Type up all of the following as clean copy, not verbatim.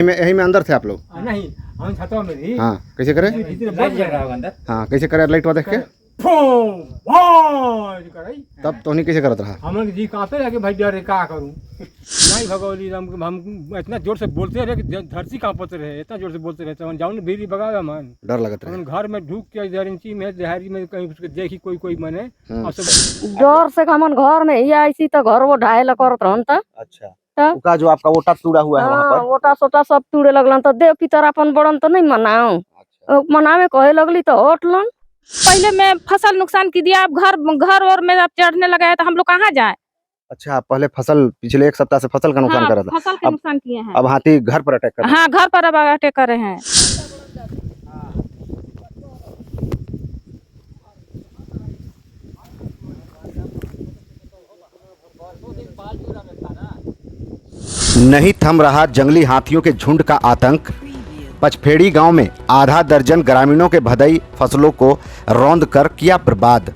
यही में अंदर थे आप लोग? नहीं, हम छतवा में थी। हाँ, कैसे करे? लाइट जल रहा होगा अंदर। हाँ, कैसे करे लाइट देख के? तब तो नहीं कैसे करत रहा? हम जी कांपे रहे कि भाई डरे का करूं। नहीं भगवली हम इतना जोर से बोलते रहे कि धरती कांपते रहे, इतना जोर से बोलते रहे हम जाऊन भीड़ भगावे मन डर लगत रहे। हम घर में ढूक के इधर इंची में देहारी में कहीं उसके देखी कोई मने डर से हमन घर में ही ऐसी तो घर वो ढाए करत रहन त। अच्छा, का जो आपका ओटा टूटा हुआ है वहाँ पर? ओटा सोटा सब टूटे लगलन तो देव पितर अपन बड़न तो नहीं मनाओ। अच्छा। मनावे कहे लगली तो हटलन। पहले में फसल नुकसान की दिया, अब घर और में अब चढ़ने लगा है तो हम लोग कहाँ जाए? अच्छा, पहले फसल पिछले एक सप्ताह से फसल का नुकसान कर रहा था। फसल के नुकसान किए हैं। अब हाथी घर पर अटैक कर रहा है। हाँ, घर पर अब अटैक कर रहे हैं। नहीं थम रहा जंगली हाथियों के झुंड का आतंक। पचफेड़ी गांव में आधा दर्जन ग्रामीणों के भदई फसलों को रौंद कर किया बर्बाद।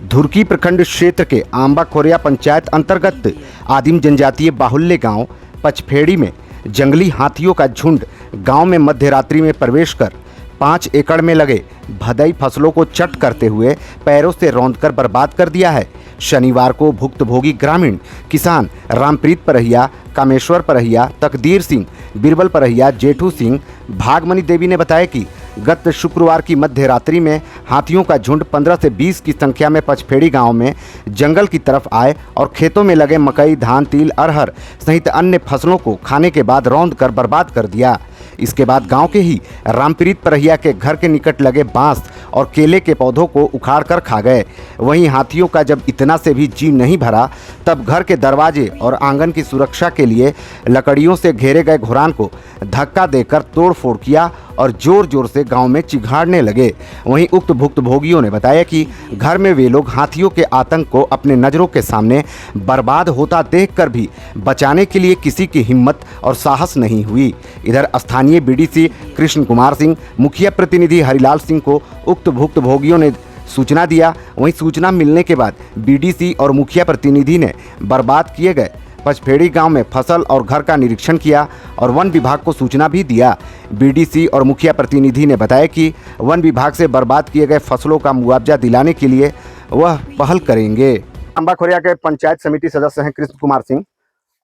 धुरकी प्रखंड क्षेत्र के आंबा खोरिया पंचायत अंतर्गत आदिम जनजातीय बाहुल्य गांव पचफेड़ी में जंगली हाथियों का झुंड गांव में मध्यरात्रि में प्रवेश कर 5 एकड़ में लगे भदई फसलों को चट करते हुए पैरों से रौंदकर बर्बाद कर दिया है। शनिवार को भुक्तभोगी ग्रामीण किसान रामप्रीत परहिया, कामेश्वर परहिया, तकदीर सिंह, बिरबल परहिया, जेठू सिंह, भागमनी देवी ने बताया कि गत शुक्रवार की मध्य रात्रि में हाथियों का झुंड 15 से 20 की संख्या में पचफेड़ी गांव में जंगल की तरफ आए और खेतों में लगे मकई, धान, तिल, अरहर सहित अन्य फसलों को खाने के बाद रौंद कर बर्बाद कर दिया। इसके बाद गांव के ही रामप्रीत परहिया के घर के निकट लगे बांस और केले के पौधों को उखाड़ कर खा गए। वहीं हाथियों का जब इतना से भी जी नहीं भरा तब घर के दरवाजे और आंगन की सुरक्षा के लिए लकड़ियों से घेरे गए घुरान को धक्का देकर तोड़फोड़ किया और जोर जोर से गांव में चिघाड़ने लगे। वहीं उक्त भुक्तभोगियों ने बताया कि घर में वे लोग हाथियों के आतंक को अपने नज़रों के सामने बर्बाद होता देखकर भी बचाने के लिए किसी की हिम्मत और साहस नहीं हुई। इधर स्थानीय बीडीसी कृष्ण कुमार सिंह, मुखिया प्रतिनिधि हरिलाल सिंह को उक्त भुक्तभोगियों ने सूचना दिया। वहीं सूचना मिलने के बाद बीडीसी और मुखिया प्रतिनिधि ने बर्बाद किए गए पचफेड़ी गांव में फसल और घर का निरीक्षण किया और वन विभाग को सूचना भी दिया। बीडीसी और मुखिया प्रतिनिधि ने बताया कि वन विभाग से बर्बाद किए गए फसलों का मुआवजा दिलाने के लिए वह पहल करेंगे। आंबा खोरिया के पंचायत समिति सदस्य हैं कृष्ण कुमार सिंह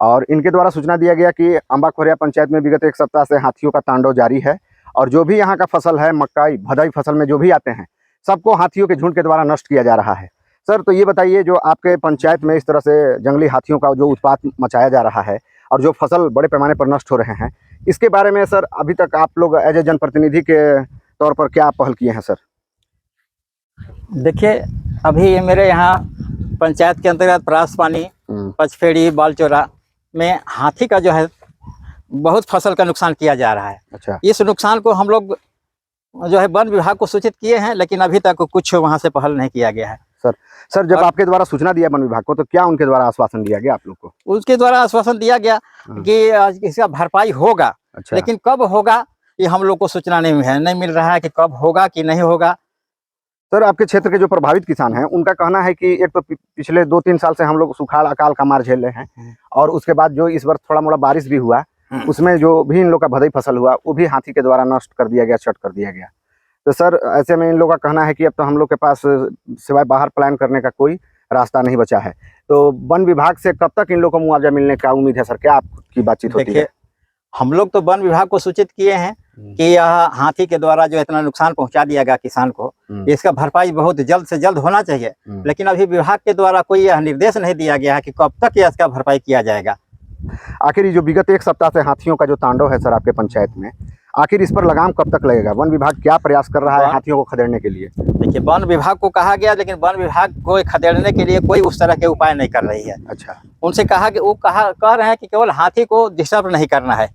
और इनके द्वारा सूचना दिया गया कि आंबा खोरिया पंचायत में विगत एक सप्ताह से हाथियों का तांडव जारी है और जो भी यहाँ का फसल है, मकई, भदई फसल में जो भी आते हैं सबको हाथियों के झुंड के द्वारा नष्ट किया जा रहा है। सर, तो ये बताइए, जो आपके पंचायत में इस तरह से जंगली हाथियों का जो उत्पात मचाया जा रहा है और जो फसल बड़े पैमाने पर नष्ट हो रहे हैं, इसके बारे में सर अभी तक आप लोग एज ए जनप्रतिनिधि के तौर पर क्या पहल किए हैं सर? देखिए, अभी मेरे यहाँ पंचायत के अंतर्गत परास पानी, पचफेड़ी, बालचोरा में हाथी का जो है बहुत फसल का नुकसान किया जा रहा है। अच्छा। इस नुकसान को हम लोग जो है वन विभाग को सूचित किए हैं, लेकिन अभी तक कुछ वहाँ से पहल नहीं किया गया है। सर, जब आपके द्वारा सूचना दिया वन विभाग को तो क्या उनके द्वारा आश्वासन दिया गया आप लोग को? उसके द्वारा आश्वासन दिया गया कि इसका भरपाई होगा। अच्छा। लेकिन कब होगा ये हम लोग को सूचना नहीं मिल रहा है कि कब होगा कि नहीं होगा। सर, आपके क्षेत्र के जो प्रभावित किसान हैं उनका कहना है कि एक तो पिछले 2-3 साल से हम लोग सुखाड़ अकाल का मार झेल रहे हैं और उसके बाद जो इस वर्ष थोड़ा मोड़ा बारिश भी हुआ उसमें जो भी इन लोग का भदई फसल हुआ वो भी हाथी के द्वारा नष्ट कर दिया गया, चट कर दिया गया। तो सर, ऐसे में इन लोगों का कहना है कि अब तो हम लोग के पास सिवाय बाहर प्लान करने का कोई रास्ता नहीं बचा है। तो वन विभाग से कब तक इन लोगों को मुआवजा मिलने का उम्मीद है सर? क्या आपकी बातचीत होती है? हम लोग तो वन विभाग को सूचित किए हैं कि यह हाथी के द्वारा जो इतना नुकसान पहुंचा दिया गया किसान को, इसका भरपाई बहुत जल्द से जल्द होना चाहिए। लेकिन अभी विभाग के द्वारा कोई यह निर्देश नहीं दिया गया है कि कब तक इसका भरपाई किया जाएगा। आखिर जो विगत एक सप्ताह से हाथियों का जो तांडव है सर आपके पंचायत में, आखिर इस पर लगाम कब तक लगेगा? वन विभाग क्या प्रयास कर रहा है हाथियों को खदेड़ने के लिए? देखिए, वन विभाग को कहा गया, लेकिन वन विभाग को खदेड़ने के लिए कोई उस तरह के उपाय नहीं कर रही है। अच्छा। उनसे कहा कि वो कह रहे हैं कि केवल हाथी को डिस्टर्ब नहीं करना है,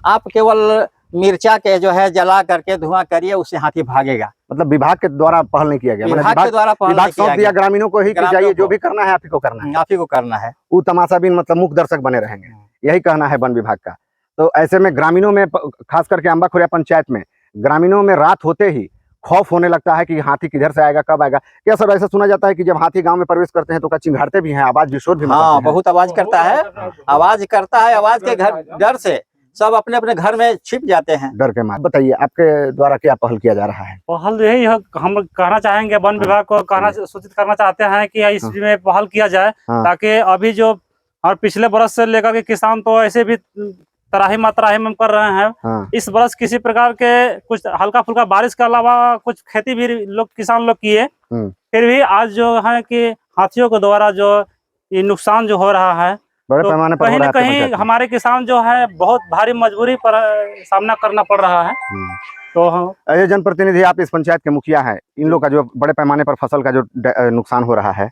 आप केवल मिर्चा के जो है जला करके धुआं करिए, उससे हाथी भागेगा। मतलब विभाग के द्वारा पहल नहीं किया गया? विभाग के द्वारा पहल विभाग नहीं किया सौंप दिया गया ग्रामीणों को ही कि जाइए, जो भी करना है आप ही को करना है, आप ही को करना है। वो तमाशा भी मतलब मुख्य दर्शक बने रहेंगे, यही कहना है वन विभाग का। तो ऐसे में ग्रामीणों में, खास करके आंबा खोरिया पंचायत में ग्रामीणों में रात होते ही खौफ होने लगता है कि हाथी किधर से आएगा, कब आएगा। क्या सर ऐसा सुना जाता है कि जब हाथी गांव में प्रवेश करते हैं तो चिंघाड़ते भी हैं, आवाज भी, शोर भी? हाँ, बहुत आवाज करता है, आवाज करता है। आवाज के घर डर से सब अपने अपने घर में छिप जाते हैं। डर के मारे। बताइए आपके द्वारा क्या पहल किया जा रहा है? पहल यही है, हम कहना चाहेंगे वन विभाग को कहना सूचित करना चाहते हैं कि इसमें पहल किया जाए, ताकि अभी जो और पिछले बरस से लेकर के किसान तो ऐसे भी तराही मात्राही में कर रहे हैं। इस बरस किसी प्रकार के कुछ हल्का फुल्का बारिश के अलावा कुछ खेती भी लोग किसान लोग किए, फिर भी आज जो है कि हाथियों के द्वारा जो ये नुकसान जो हो रहा है, बड़े तो पैमाने पर कहीं हो न रहा है कहीं आपके हमारे किसान जो है बहुत भारी मजबूरी पर सामना करना पड़ रहा है। तो अजय जनप्रतिनिधि, आप इस पंचायत के मुखिया हैं, इन लोग का जो बड़े पैमाने पर फसल का जो नुकसान हो रहा है,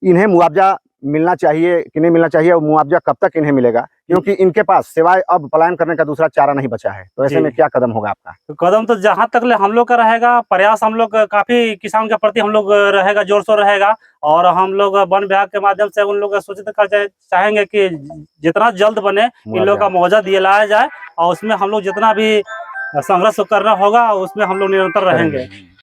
इन्हें मुआवजा मिलना चाहिए कि नहीं मिलना चाहिए, और मुआवजा कब तक इन्हें मिलेगा? क्योंकि इनके पास सिवाय अब पलायन करने का दूसरा चारा नहीं बचा है। तो ऐसे में क्या कदम होगा आपका? तो कदम तो जहां तक ले हम लोग का रहेगा, प्रयास हम लोग काफी किसान के प्रति हम लोग रहेगा, जोर शोर रहेगा, और हम लोग वन विभाग के माध्यम से उन लोग को सूचित कर चाहेंगे कि जितना जल्द बने इन लोग का मुआवजा दिया लाया जाए, और उसमें हम लोग जितना भी संघर्ष करना होगा उसमें हम लोग निरंतर रहेंगे।